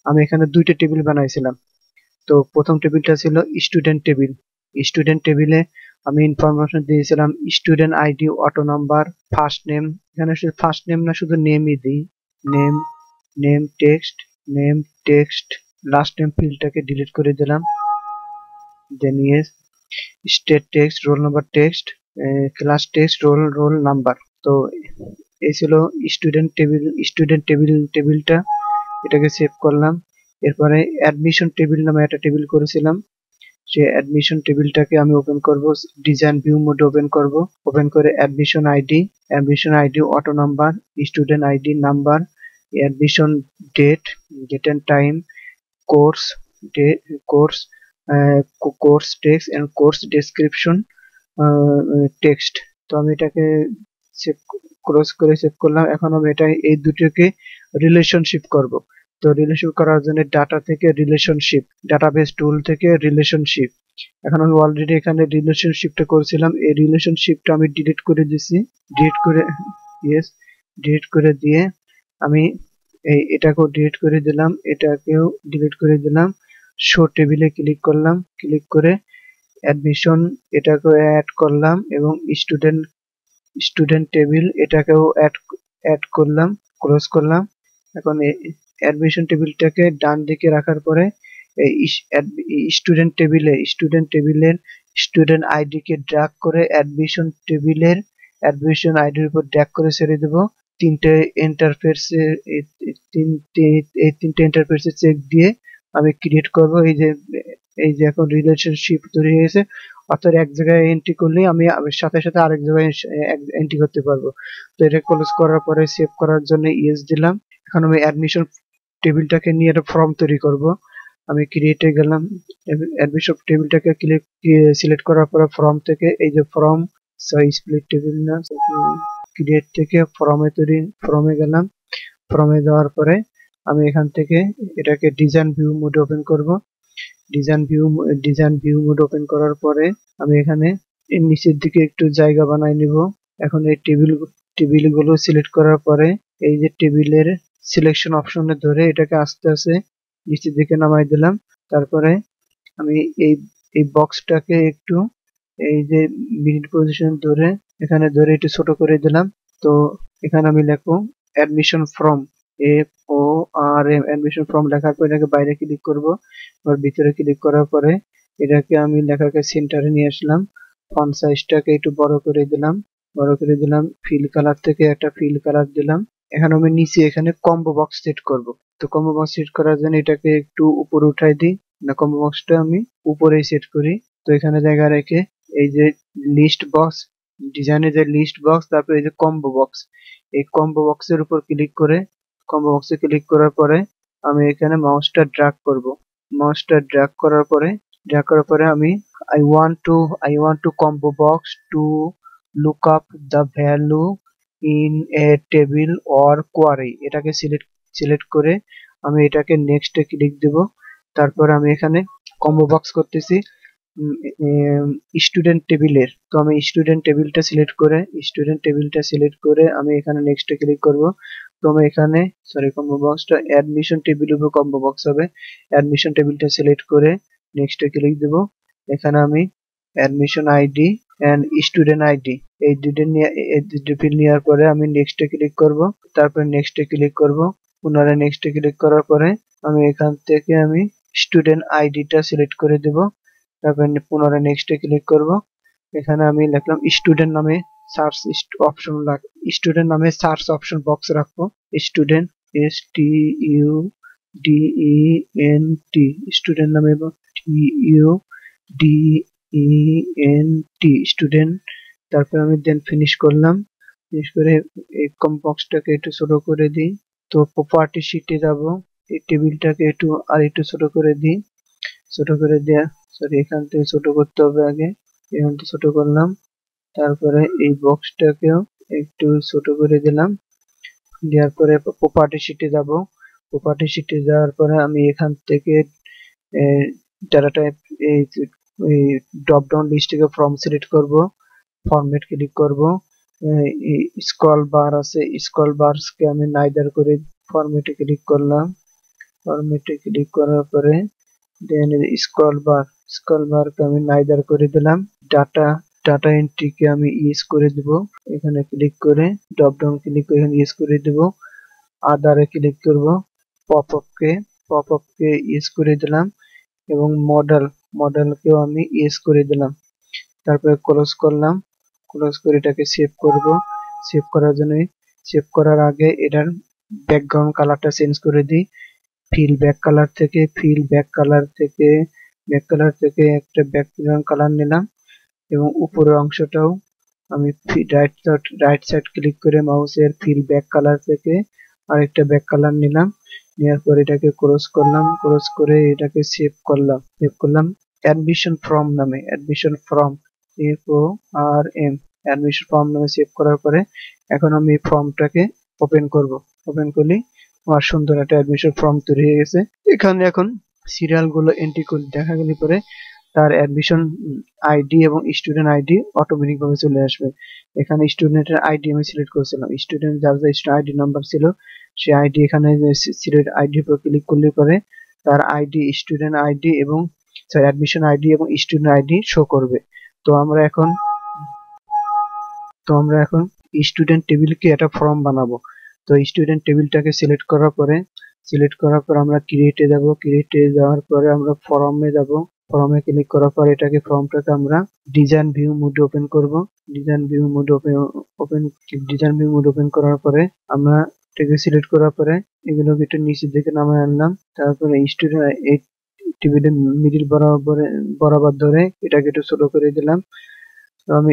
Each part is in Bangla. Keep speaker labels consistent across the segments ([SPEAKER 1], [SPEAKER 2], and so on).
[SPEAKER 1] আমি এখানে দুইটা টেবিল বানাইছিলাম। তো প্রথম টেবিলটা ছিল স্টুডেন্ট টেবিল। স্টুডেন্ট টেবিলে আমি ইনফরমেশন দিয়েছিলাম student ID, auto number, first name. এখানে শুধু ফার্স্ট নেম না, শুধু নেমই দিই। Name, name text, name text, last name ফিল্ডটাকে ডিলিট করে দিলাম। Then yes, state text, roll number text, class text, roll number. তো এই ছিল স্টুডেন্ট টেবিল। টেবিলটা এটাকে সেভ করলাম। এরপরে অ্যাডমিশন টেবিল নামে একটা টেবিল করেছিলাম, সেই অ্যাডমিশন টেবিলটাকে আমি ওপেন করব। ডিজাইন ভিউ মোডে ওপেন করব। ওপেন করে admission ID, auto number, student ID, number, admission date, date and time, course, course, course text and course description text. তো আমি এটাকে সেভ, ক্লোজ করে সেভ করলাম। এখন আমি এই দুটোকে রিলেশনশিপ করব। তো রিলেশন করার জন্য ডাটা থেকে রিলেশনশিপ, ডাটাবেস টুল থেকে রিলেশনশিপ। এখন আমি অলরেডি এখানে রিলেশনশিপটা করেছিলাম, এই রিলেশনশিপটা আমি ডিলিট করে দিছি। ডিলিট করে, ইয়েস, ডিলিট করে দিয়ে আমি এটাকেও ডিলিট করে দিলাম, এটাকেও ডিলিট করে দিলাম। শো টেবিলে ক্লিক করলাম, ক্লিক করে অ্যাডমিশন এটাকেও অ্যাড করলাম এবং স্টুডেন্ট টেবিল এটাকেও অ্যাড করলাম, ক্লোজ করলাম। এখন অ্যাডমিশন টেবিলটাকে ডান দিকে রাখার পরে স্টুডেন্ট টেবিলের স্টুডেন্ট আইডি কে ড্র্যাগ করে অ্যাডমিশন আইডির উপর ড্র্যাগ করে ছেড়ে দেব। তিনটে ইন্টারফেসে, তিনটে ইন্টারফেসে চেক দিয়ে আমি ক্রিয়েট করব। এই যে এখন রিলেশনশিপ তৈরি হয়েছে, অর্থাৎ এক জায়গায় এন্ট্রি করলে আমি সাথে সাথে আরেক জায়গায় এন্ট্রি করতে পারবো। তো এটা ক্লোজ করার পরে সেভ করার জন্য ইয়েস দিলাম। এখন আমি অ্যাডমিশন টেবিলটাকে নিয়ে একটা ফর্ম তৈরি করব। আমি ক্রিয়েটে গেলাম, অ্যাডমিশন টেবিলটাকে সিলেক্ট করার পরে ফর্ম থেকে এই যে ফর্ম, স্প্লিট টেবিল না, ক্রিয়েট থেকে ফর্মে গেলাম। ফর্মে যাওয়ার পরে আমি এখান থেকে এটাকে ডিজাইন ভিউ মোডে ওপেন করব। ডিজাইন ভিউ মোড ওপেন করার পরে আমি এখানে এর নিচের দিকে একটু জায়গা বানায় নিব। এখন এই টেবিলগুলো সিলেক্ট করার পরে এই যে টেবিলের সিলেকশন অপশনে ধরে এটাকে আস্তে আস্তে নিচের দিকে নামাই দিলাম। তারপরে আমি এই বক্সটাকে একটু এই যে মিডিল পজিশন ধরে এখানে ধরে একটু ছোট করে দিলাম। তো এখানে আমি লিখবো admission form, FORM, admission form লেখার পর এটাকে বাইরে ক্লিক করব। এবার ভিতরে ক্লিক করার পরে এটাকে আমি লেখাকে সেন্টারে নিয়ে আসলাম। ফন্ট সাইজটাকে একটু বড় করে দিলাম। ফিল কালার থেকে একটা ফিল কালার দিলাম। এখন আমি নিচে এখানে কম্বো বক্স সেট করব। তো কম্বো বক্স সেট করার জন্য এটাকে একটু উপরে উঠাই দিই, না কম্বো বক্সটা আমি উপরেই সেট করি। তো এখানে জায়গা রেখে এই যে লিস্ট বক্স, ডিজাইনের যে লিস্ট বক্স, তারপর এই যে কম্বো বক্স, এই কম্বো বক্সের উপর ক্লিক করে কম্বো বক্সে ক্লিক করার পরে আমি এখানে মাউসটা ড্র্যাগ করার পরে আমি I want to combo box to look up the value in a table or query, এটাকে সিলেক্ট করে আমি এটাকে নেক্সটে ক্লিক দেব। তারপর আমি এখানে কম্বো বক্স করতেছি স্টুডেন্ট টেবিলের। তো আমি স্টুডেন্ট টেবিলটা সিলেক্ট করে আমি এখানে নেক্সটে ক্লিক করব। তো আমি এখানে কম্বো বক্সটা অ্যাডমিশন টেবিল উপর কম্বো বক্স হবে। অ্যাডমিশন টেবিলটা সিলেক্ট করে নেক্সটে ক্লিক দেব। এখানে আমি admission ID and student ID এই দুটো নেওয়ার পরে আমি নেক্সটে ক্লিক করব। তারপর নেক্সটে ক্লিক করব। পুনরায় নেক্সটে ক্লিক করার পরে আমি এখান থেকে আমি স্টুডেন্ট আইডিটা সিলেক্ট করে দেব। তারপর পুনরায় নেক্সটে ক্লিক করব। এখানে আমি লিখলাম স্টুডেন্ট নামে সার্চ অপশন বক্স রাখবো। স্টুডেন্ট, STUDENT, স্টুডেন্ট নামে এবং TUDENT স্টুডেন্ট। তারপর আমি দেন ফিনিশ করলাম। ফিনিশ করে এই বক্সটাকে একটু ছোট করে দিই। তো প্রপার্টি শিটে যাব, এই টেবিলটাকে একটু ছোট করে দিই। এখান থেকে ছোট করতে হবে আগে, এখান থেকে ছোট করলাম। তারপরে এই বক্সটাকেও একটু ছোট করে দিলাম। দেওয়ার পরে প্রপার্টি শিটে যাব। প্রপার্টি শিটে যাওয়ার পরে আমি এখান থেকে ডাটা টাইপ এই ড্রপ ডাউন লিস্ট থেকে ফর্ম সিলেক্ট করব। ফরম্যাট ক্লিক করব। স্ক্রল বার আছে, স্ক্রল বারকে আমি নাইদার করে ফরম্যাটে ক্লিক করলাম। ফরম্যাটে ক্লিক করার পরে দেন স্ক্রল বার কে আমি নাইদার করে দিলাম। ডাটা এন্ট্রি কে আমি ইয়েস করে দিব। এখানে ক্লিক করে ড্রপ ডাউন ক্লিক করে এখানে ইয়েস করে দিব। আদারে ক্লিক করব। পপ আপ কে ইয়েস করে দিলাম এবং মডেল কেও আমি ইয়েস করে দিলাম। তারপরে ক্লোজ করলাম। ক্লোজ করে এটাকে সেভ করব। সেভ করার জন্য সেভ করার আগে এটার ব্যাকগ্রাউন্ড কালারটা চেঞ্জ করে দিই। ব্যাক কালার থেকে একটা ব্যাকগ্রাউন্ড কালার নিলাম এবং উপরের অংশটাও আমি রাইট সাইড ক্লিক করে মাউসের ফিল ব্যাক কালার থেকে আরেকটা ব্যাক কালার নিলাম। নেওয়ার পর এটাকে ক্লোজ করলাম। ক্লোজ করে এটাকে সেভ করলাম অ্যাডমিশন ফর্ম নামে। অ্যাডমিশন ফর্ম নামে সেভ করার পরে এখন আমি ফর্মটাকে ওপেন করব। ওপেন করলে আমার সুন্দর একটা অ্যাডমিশন ফর্ম তৈরি হয়ে গেছে। এখানে এখন সিরিয়াল গুলো এন্ট্রি করে দেখা গেলে পরে তার অ্যাডমিশন আইডি এবং স্টুডেন্ট আইডি অটোমেটিক ভাবে চলে আসবে। এখানে স্টুডেন্টের আইডি আমি সিলেক্ট করেছিলাম। স্টুডেন্ট যার স্টুডেন্ট আইডি নাম্বার ছিল সেই আইডি এখানে সিলেক্ট আইডির উপর ক্লিক করলে পরে তার আইডি স্টুডেন্ট আইডি এবং অ্যাডমিশন আইডি এবং স্টুডেন্ট আইডি শো করবে। তো আমরা এখন স্টুডেন্ট টেবিলকে একটা ফর্ম বানাবো। তো স্টুডেন্ট টেবিলটাকে সিলেক্ট করার পর আমরা ক্রিয়েটে যাব। ক্রিয়েটে যাওয়ার পরে আমরা ফর্মে যাব। ফর্মে ক্লিক করার পর ফর্মটাকে আমরা ডিজাইন ভিউ মোডে ওপেন করব। ডিজাইন ভিউ মোড ওপেন করার পরে আমরা এটাকে সিলেক্ট করার পরে এগুলোকে একটু নিচের দিকে নামিয়ে আনলাম। তারপরে স্টুডেন্ট এই টেবিলের মিডিল বরাবর ধরে এটাকে একটু ছোট করে দিলাম। তো আমি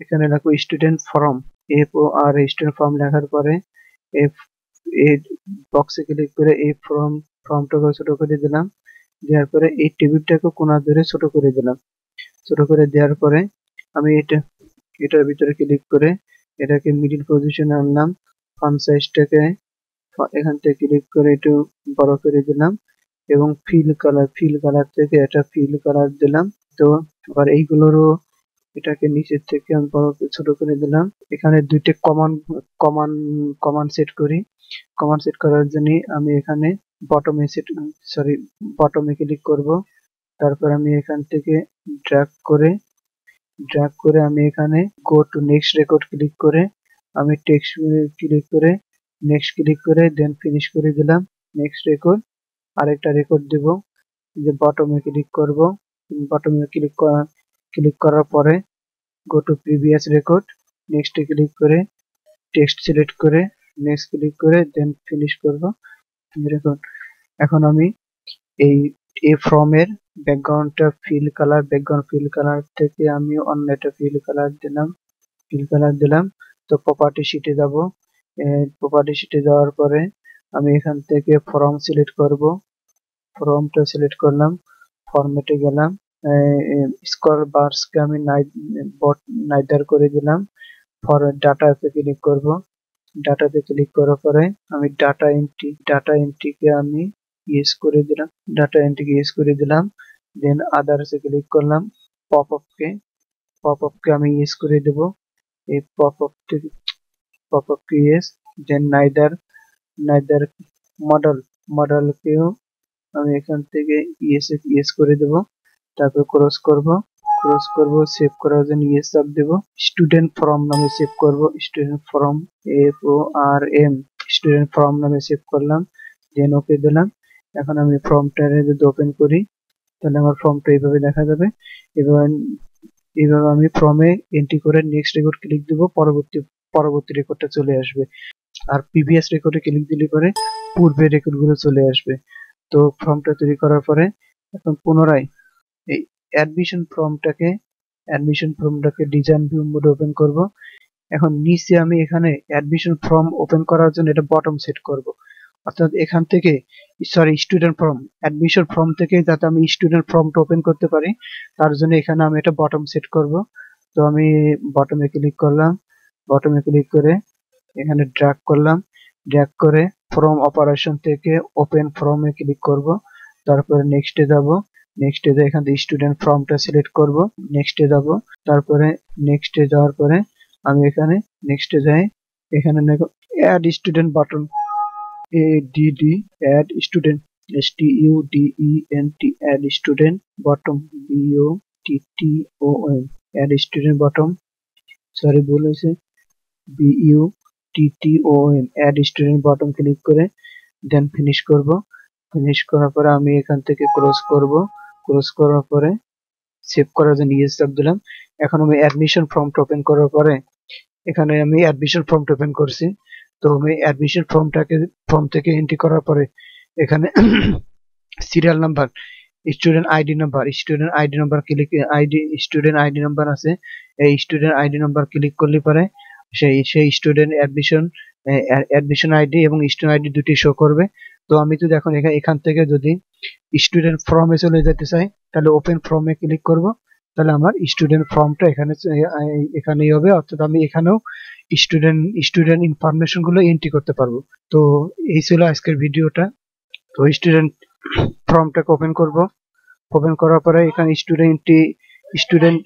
[SPEAKER 1] এখানে রাখবো স্টুডেন্ট ফর্ম। স্টুডেন্ট ফর্ম লেখার পরে এই বক্সে ক্লিক করে এই ফর্মটাকে ছোট করে দিলাম। দেওয়ার পরে এই টেবিলটাকে কোণা ধরে ছোট করে দিলাম। ছোট করে দেওয়ার পরে আমি এটার ভিতরে ক্লিক করে এটাকে মিডিল পজিশনে আনলাম। ফন্ট সাইজটাকে এখান থেকে ক্লিক করে একটু বড় করে দিলাম এবং ফিল কালার থেকে এটা ফিল কালার দিলাম। তো আবার এইগুলোরও এটাকে নিচের থেকে আমি বড় ছোট করে দিলাম। এখানে দুইটা কমান সেট করি। কমান সেট করার জন্য আমি এখানে বটমে ক্লিক করব। তারপর আমি এখান থেকে ড্র্যাগ করে আমি এখানে go to next record click করে আমি টেক্সট ক্লিক করে নেক্সট ক্লিক করে দেন ফিনিশ করে দিলাম। নেক্সট রেকর্ড আরেকটা রেকর্ড দেব। যে বটমে ক্লিক করব। বটমে ক্লিক করার পরে go to previous record next click করে টেক্সট সিলেক্ট করে নেক্সট ক্লিক করে দেন ফিনিশ করব। এখন আমি এই ফর্মের ব্যাকগ্রাউন্ড ফিল কালার থেকে আমি অন্য একটা ফিল কালার দিলাম। তো প্রপার্টি শিটে যাব। প্রপার্টি শিটে যাওয়ার পরে আমি এখান থেকে ফর্ম সিলেক্ট করব। ফর্মটা সিলেক্ট করলাম। ফরম্যাটে গেলাম। স্ক্রল বারসকে আমি নাইদার করে দিলাম। ডাটাতে ক্লিক করব। ডাটাতে ক্লিক করার পরে আমি ডাটা এন্ট্রিকে আমি ইয়েস করে দিলাম। দেন আদার্সে ক্লিক করলাম। পপ আপকে আমি ইয়েস করে দেব। এই পপ আপকে ইয়েস। দেন নাইদার মডেলকেও আমি এখান থেকে ইয়েস করে দেব। তারপর ক্রস করব সেভ করার জন্য ইয়েস চাপ দেব। স্টুডেন্ট ফর্ম নামে সেভ করব। স্টুডেন্ট ফর্ম স্টুডেন্ট ফর্ম নামে সেভ করলাম। দেন ওকে দিলাম। এখন আমি ফর্মটা যদি ওপেন করি তাহলে আমার ফর্মটা এইভাবে দেখা যাবে। এবার আমি ফর্মে এন্ট্রি করে নেক্সট রেকর্ড ক্লিক দেব। পরবর্তী রেকর্ডটা চলে আসবে। আর প্রিভিয়াস রেকর্ডে ক্লিক দিলে পরে পূর্বের রেকর্ডগুলো চলে আসবে। তো ফর্মটা তৈরি করার পরে এখন পুনরায় এই অ্যাডমিশন ফর্মটাকে ডিজাইন ভিউ মোডে ওপেন করব। এখন নিচে আমি এখানে অ্যাডমিশন ফর্ম ওপেন করার জন্য এটা বটম সেট করব। অর্থাৎ এখান থেকে স্টুডেন্ট ফর্ম অ্যাডমিশন ফর্ম থেকে যাতে আমি স্টুডেন্ট ফর্মটা ওপেন করতে পারি তার জন্য এখানে আমি এটা বটম সেট করব। তো আমি বটমে ক্লিক করলাম। বটমে ক্লিক করে এখানে ড্র্যাগ করে ফর্ম অপারেশন থেকে ওপেন ফর্মে ক্লিক করব। তারপরে নেক্সটে যাব। নেক্সটে যে এখান থেকে স্টুডেন্ট ফর্মটা সিলেক্ট করব। নেক্সটে যাব। তারপরে নেক্সটে যাওয়ার পরে আমি এখানে নেক্সটে যাই। এখানে add student button add add student student add student bottom bottom add student bottom sorry ভুল হয়েছে button add student bottom click করে দেন ফিনিশ করব। ফিনিশ করার পরে আমি এখান থেকে ক্লোজ করব। ক্লোজ করার পরে সেভ করার জন্য ইয়েস চাপ দিলাম। এখন আমি অ্যাডমিশন ফর্মটা ওপেন করার পরে এখানে আমি অ্যাডমিশন ফর্মটা ওপেন করছি। তো আমি অ্যাডমিশন ফর্ম থেকে এন্ট্রি করার পরে এখানে serial number student ID number click student ID number আছে, এই স্টুডেন্ট আইডি নাম্বার ক্লিক করলে পরে সেই স্টুডেন্ট অ্যাডমিশন আইডি এবং স্টুডেন্ট আইডি দুটি শো করবে। তো আমি যদি এখন এখান থেকে যদি স্টুডেন্ট ফর্মে চলে যেতে চাই তাহলে ওপেন ফর্মে ক্লিক করব। তাহলে আমার স্টুডেন্ট ফর্মটা এখানেই হবে, অর্থাৎ আমি এখানেও স্টুডেন্ট ইনফরমেশন গুলো এন্ট্রি করতে পারবো। তো এই ছিল আজকের ভিডিওটা। তো স্টুডেন্ট ফর্মটাকে ওপেন করব। ওপেন করার পরে এখানে স্টুডেন্ট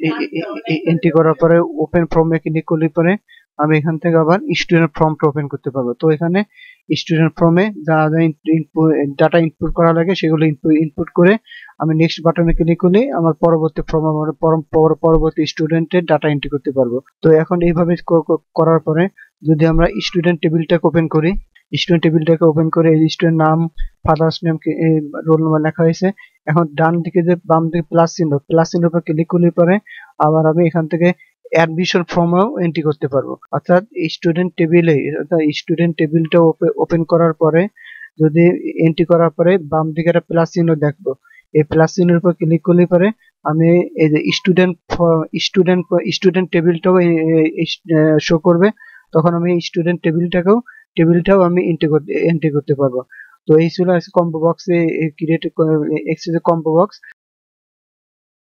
[SPEAKER 1] এন্ট্রি করার পরে ওপেন ফর্মে ক্লিক করলে পরে আমি এখান থেকে আবার স্টুডেন্ট ফর্মটা ওপেন করতে পারবো। তো এখানে স্টুডেন্ট ফর্মে যা যা ডাটা ইনপুট করা লাগে সেগুলো ইনপুট করে আমি নেক্সট বাটনে ক্লিক করলে আমার পরবর্তী ফর্ম পরবর্তী স্টুডেন্টের ডাটা এন্ট্রি করতে পারবো। তো এখন এইভাবে করার পরে যদি আমরা স্টুডেন্ট টেবিলটাকে ওপেন করি, স্টুডেন্ট টেবিলটাকে ওপেন করে স্টুডেন্ট নাম, ফাদার্স নেম, রোল নাম্বার লেখা হয়েছে। এখন ডান দিকে যে বাম দিকে প্লাস চিহ্ন উপর ক্লিক করলে পরে আবার আমি এখান থেকে অ্যাডমিশন ফর্মও এন্ট্রি করতে পারবো। অর্থাৎ স্টুডেন্ট টেবিলটা ওপেন করার পরে যদি এন্ট্রি করার পরে বাম দিকে একটা প্লাস চিহ্ন দেখবো, এই প্লাস চিহ্নের উপর ক্লিক করলে পরে আমি এই যে স্টুডেন্ট টেবিলটাও শো করবে। তখন আমি স্টুডেন্ট টেবিলটাও আমি এন্ট্রি করতে পারবো। তো এই ছিল কম্বো বক্সে ক্রিয়েট এক্সেসে কম্বো বক্স।